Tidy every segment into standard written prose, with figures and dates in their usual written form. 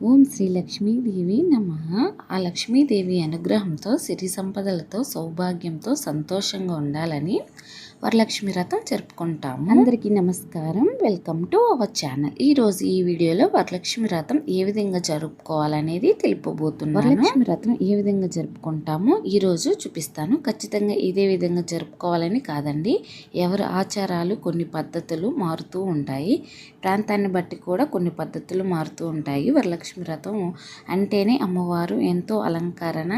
ఓం శ్రీ లక్ష్మీదేవి నమః. ఆ లక్ష్మీదేవి అనుగ్రహంతో సిరి సంపదలతో సౌభాగ్యంతో సంతోషంగా ఉండాలని వరలక్ష్మి వ్రతం జరుపుకుంటాము. అందరికీ నమస్కారం. Welcome to our channel. ఈరోజు ఈ వీడియోలో వరలక్ష్మి వ్రతం ఏ విధంగా జరుపుకోవాలనేది తెలుపబోతున్నాను. వరలక్ష్మి వ్రతం ఏ విధంగా జరుపుకుంటామో ఈరోజు చూపిస్తాను. ఖచ్చితంగా ఇదే విధంగా జరుపుకోవాలని కాదండి, ఎవరి ఆచారాలు కొన్ని పద్ధతులు మారుతూ ఉంటాయి. ప్రాంతాన్ని బట్టి కూడా కొన్ని పద్ధతులు మారుతూ ఉంటాయి. వరలక్ష్మి వ్రతం అంటేనే అమ్మవారు ఎంతో అలంకరణ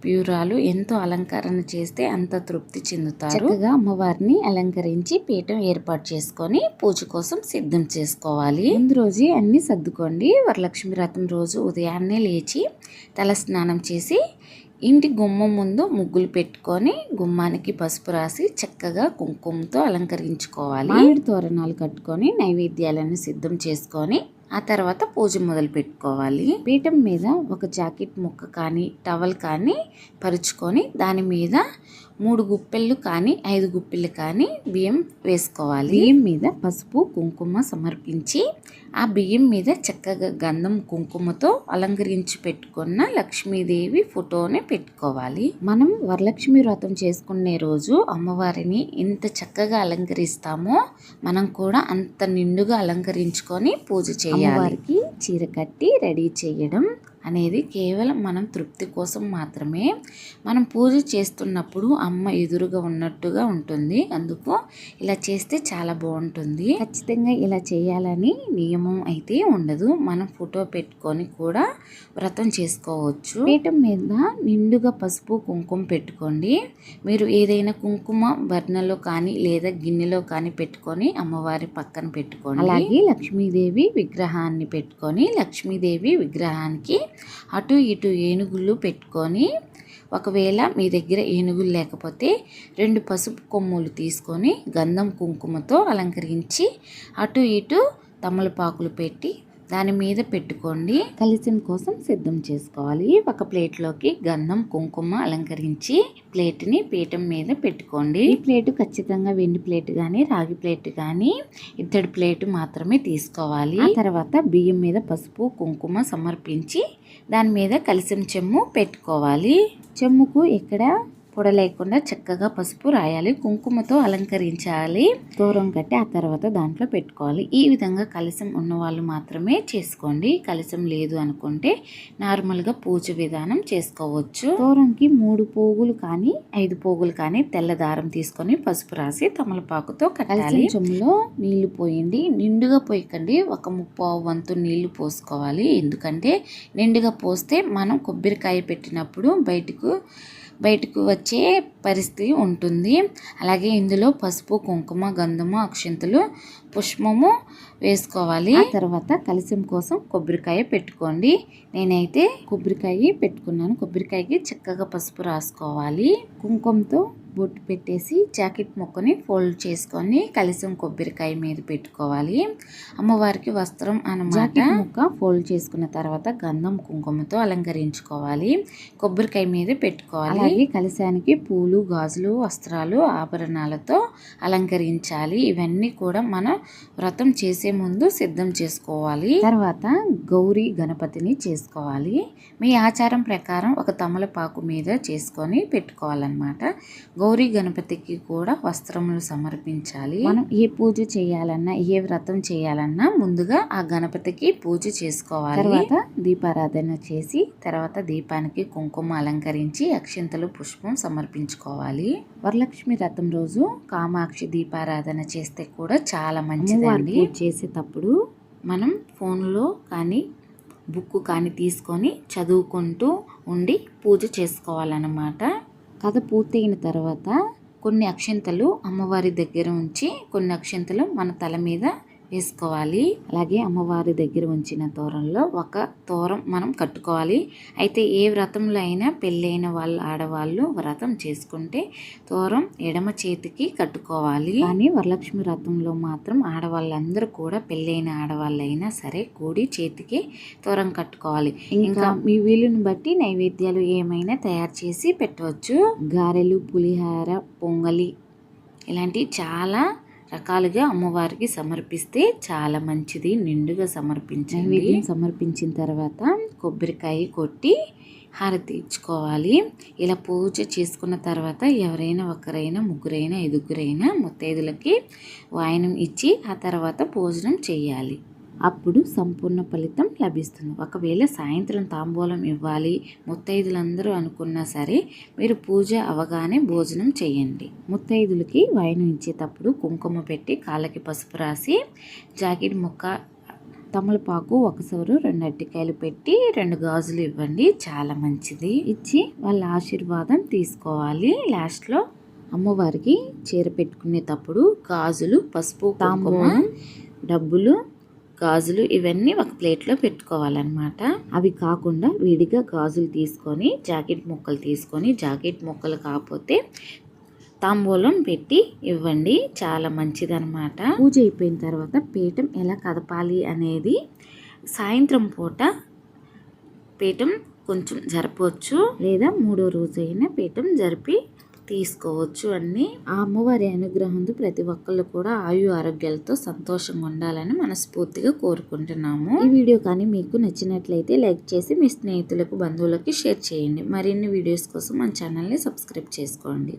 ప్యూరాలు, ఎంతో అలంకరణ చేస్తే అంత తృప్తి చెందుతారు. చక్కగా అమ్మవారిని అలంకరించి పీఠం ఏర్పాటు చేసుకొని పూజ కోసం సిద్ధం చేసుకోవాలి. ముందు రోజు అన్ని సర్దుకోండి. వరలక్ష్మి వ్రతం రోజు ఉదయాన్నే లేచి తల స్నానం చేసి ఇంటి గుమ్మం ముందు ముగ్గులు పెట్టుకొని గుమ్మానికి పసుపు రాసి చక్కగా కుంకుమతో అలంకరించుకోవాలి. మామిడి తోరణాలు కట్టుకొని నైవేద్యాలను సిద్ధం చేసుకొని ఆ తర్వాత పూజ మొదలు పెట్టుకోవాలి. పీఠం మీద ఒక జాకెట్ ముక్క కానీ టవల్ కానీ పరుచుకొని దాని మీద 3 గుప్పెళ్ళు కానీ 5 గుప్పెళ్ళు కానీ బియ్యం వేసుకోవాలి. బియ్యం మీద పసుపు కుంకుమ సమర్పించి ఆ బియ్యం మీద చక్కగా గంధం కుంకుమతో అలంకరించి పెట్టుకున్న లక్ష్మీదేవి ఫోటోని పెట్టుకోవాలి. మనం వరలక్ష్మి వ్రతం చేసుకునే రోజు అమ్మవారిని ఎంత చక్కగా అలంకరిస్తామో మనం కూడా అంత నిండుగా అలంకరించుకొని పూజ చేయాలి. అమ్మవారికి చీర కట్టి రెడీ చేయడం అనేది కేవలం మనం తృప్తి కోసం మాత్రమే. మనం పూజ చేస్తున్నప్పుడు అమ్మ ఎదురుగా ఉన్నట్టుగా ఉంటుంది. అందుకు ఇలా చేస్తే చాలా బాగుంటుంది. ఖచ్చితంగా ఇలా చేయాలని నియమం అయితే ఉండదు. మనం ఫోటో పెట్టుకొని కూడా వ్రతం చేసుకోవచ్చు. పీఠం మీద నిండుగా పసుపు కుంకుమ పెట్టుకోండి. మీరు ఏదైనా కుంకుమ బర్ణలో కానీ లేదా గిన్నెలో కానీ పెట్టుకొని అమ్మవారి పక్కన పెట్టుకోండి. అలాగే లక్ష్మీదేవి విగ్రహాన్ని పెట్టుకొని లక్ష్మీదేవి విగ్రహానికి అటు ఇటు ఏనుగులు పెట్టుకొని, ఒకవేళ మీ దగ్గర ఏనుగులు లేకపోతే 2 పసుపు కొమ్ములు తీసుకొని గంధం కుంకుమతో అలంకరించి అటు ఇటు తమలపాకులు పెట్టి దాని మీద పెట్టుకోండి. కలశం కోసం సిద్ధం చేసుకోవాలి. ఒక ప్లేట్లోకి గంధం కుంకుమ అలంకరించి ప్లేట్ని పీఠం మీద పెట్టుకోండి. ఈ ప్లేటు ఖచ్చితంగా వెండి ప్లేట్ కానీ రాగి ప్లేట్ కానీ ఇత్తడి ప్లేటు మాత్రమే తీసుకోవాలి. ఆ తర్వాత బియ్యం మీద పసుపు కుంకుమ సమర్పించి దాని మీద కలశం చెమ్ము పెట్టుకోవాలి. చెమ్ముకు ఇక్కడ పొడ లేకుండా చక్కగా పసుపు రాయాలి. కుంకుమతో అలంకరించాలి. తోరం కట్టి ఆ తర్వాత దాంట్లో పెట్టుకోవాలి. ఈ విధంగా కలశం ఉన్న వాళ్ళు మాత్రమే చేసుకోండి. కలశం లేదు అనుకుంటే నార్మల్గా పూజ విధానం చేసుకోవచ్చు. తోరంకి 3 పోగులు కానీ 5 పోగులు కానీ తెల్ల దారం తీసుకొని పసుపు రాసి తమలపాకుతో కట్టాలి. చెమ్ములో నీళ్లు పోయండి. నిండుగా పోయకండి, ఒక 3/4 వంతు నీళ్లు పోసుకోవాలి. ఎందుకంటే నిండుగా పోస్తే మనం కొబ్బరికాయ పెట్టినప్పుడు బయటకు వచ్చే పరిస్థితి ఉంటుంది. అలాగే ఇందులో పసుపు కుంకుమ గంధము అక్షంతలు పుష్పము వేసుకోవాలి. ఆ తర్వాత కలశం కోసం కొబ్బరికాయ పెట్టుకోండి. నేనైతే కొబ్బరికాయ పెట్టుకున్నాను. కొబ్బరికాయకి చక్కగా పసుపు రాసుకోవాలి. కుంకుమతో బొట్టు పెట్టేసి జాకెట్ ముక్కని ఫోల్డ్ చేసుకొని కలశం కొబ్బరికాయ మీద పెట్టుకోవాలి. అమ్మవారికి వస్త్రం అన్నమాట. జాకెట్ ముక్క ఫోల్డ్ చేసుకున్న తర్వాత గంధం కుంకుమతో అలంకరించుకోవాలి. కొబ్బరికాయ మీద పెట్టుకోవాలి. అలాగే కలశానికి పూలు గాజులు వస్త్రాలు ఆభరణాలతో అలంకరించాలి. ఇవన్నీ కూడా మనం వ్రతం చేసే ముందు సిద్ధం చేసుకోవాలి. తర్వాత గౌరీ గణపతిని చేసుకోవాలి. మీ ఆచారం ప్రకారం ఒక తమలపాకు మీద చేసుకొని పెట్టుకోవాలన్నమాట. గౌరీ గణపతికి కూడా వస్త్రములు సమర్పించాలి. మనం ఏ పూజ చేయాలన్నా ఏ వ్రతం చేయాలన్నా ముందుగా ఆ గణపతికి పూజ చేసుకోవాలి. తర్వాత దీపారాధన చేసి తర్వాత దీపానికి కుంకుమ అలంకరించి అక్షింతలు పుష్పం సమర్పించుకోవాలి. వరలక్ష్మి వ్రతం రోజు కామాక్షి దీపారాధన చేస్తే కూడా చాలా మంచిదండి. చేసేటప్పుడు మనం ఫోన్లో కానీ బుక్ కానీ తీసుకొని చదువుకుంటూ ఉండి పూజ చేసుకోవాలన్నమాట. కథ పూర్తయిన తర్వాత కొన్ని అక్షంతలు అమ్మవారి దగ్గర ఉంచి కొన్ని అక్షంతలు మన తల మీద వేసుకోవాలి. అలాగే అమ్మవారి దగ్గర ఉంచిన తోరంలో ఒక తోరం మనం కట్టుకోవాలి. అయితే ఏ వ్రతంలో అయినా పెళ్ళైన వాళ్ళు ఆడవాళ్ళు వ్రతం చేసుకుంటే తోరం ఎడమ చేతికి కట్టుకోవాలి. కానీ వరలక్ష్మి వ్రతంలో మాత్రం ఆడవాళ్ళందరూ కూడా పెళ్ళైన ఆడవాళ్ళైనా సరే కూడి చేతికి తోరం కట్టుకోవాలి. ఇంకా మీ వీలుని బట్టి నైవేద్యాలు ఏమైనా తయారు చేసి పెట్టవచ్చు. గారెలు పులిహార పొంగలి ఇలాంటివి చాలా రకాలుగా అమ్మవారికి సమర్పిస్తే చాలా మంచిది. నిండుగా సమర్పించండి. సమర్పించిన తర్వాత కొబ్బరికాయ కొట్టి హారతి ఇచ్చుకోవాలి. ఇలా పూజ చేసుకున్న తర్వాత ఎవరైనా ఒకరైనా ముగ్గురైనా ఐదుగురైనా ముత్తైదులకి వాయనం ఇచ్చి ఆ తర్వాత భోజనం చేయాలి. అప్పుడు సంపూర్ణ ఫలితం లభిస్తుంది. ఒకవేళ సాయంత్రం తాంబూలం ఇవ్వాలి ముత్తైదులందరూ అనుకున్నా సరే మీరు పూజ అవగానే భోజనం చేయండి. ముత్తైదులకి వాయనం ఇచ్చేటప్పుడు కుంకుమ పెట్టి కాళ్ళకి పసుపు రాసి జాకెట్ ముక్క తమలపాకు ఒక సవరు 2 అరటికాయలు పెట్టి 2 గాజులు ఇవ్వండి. చాలా మంచిది. ఇచ్చి వాళ్ళ ఆశీర్వాదం తీసుకోవాలి. లాస్ట్లో అమ్మవారికి చీర పెట్టుకునేటప్పుడు గాజులు, పసుపు, తాంబూలం, డబ్బులు, గాజులు ఇవన్నీ ఒక ప్లేట్లో పెట్టుకోవాలన్నమాట. అవి కాకుండా విడిగా గాజులు తీసుకొని జాకెట్ ముక్కలు తీసుకొని జాకెట్ ముక్కలు కాకపోతే తాంబూలం పెట్టి ఇవ్వండి. చాలా మంచిదన్నమాట. పూజ అయిపోయిన తర్వాత పీఠం ఎలా కదపాలి అనేది సాయంత్రం పూట పీఠం కొంచెం జరపవచ్చు, లేదా 3వ రోజు అయినా పీఠం జరిపి తీసుకోవచ్చు. అన్ని ఆ అమ్మవారి అనుగ్రహంతో ప్రతి ఒక్కళ్ళు కూడా ఆయు ఆరోగ్యాలతో సంతోషంగా ఉండాలని మనస్ఫూర్తిగా కోరుకుంటున్నాము. ఈ వీడియో కానీ మీకు నచ్చినట్లయితే లైక్ చేసి మీ స్నేహితులకు బంధువులకి షేర్ చేయండి. మరిన్ని వీడియోస్ కోసం మన ఛానల్ని సబ్స్క్రైబ్ చేసుకోండి.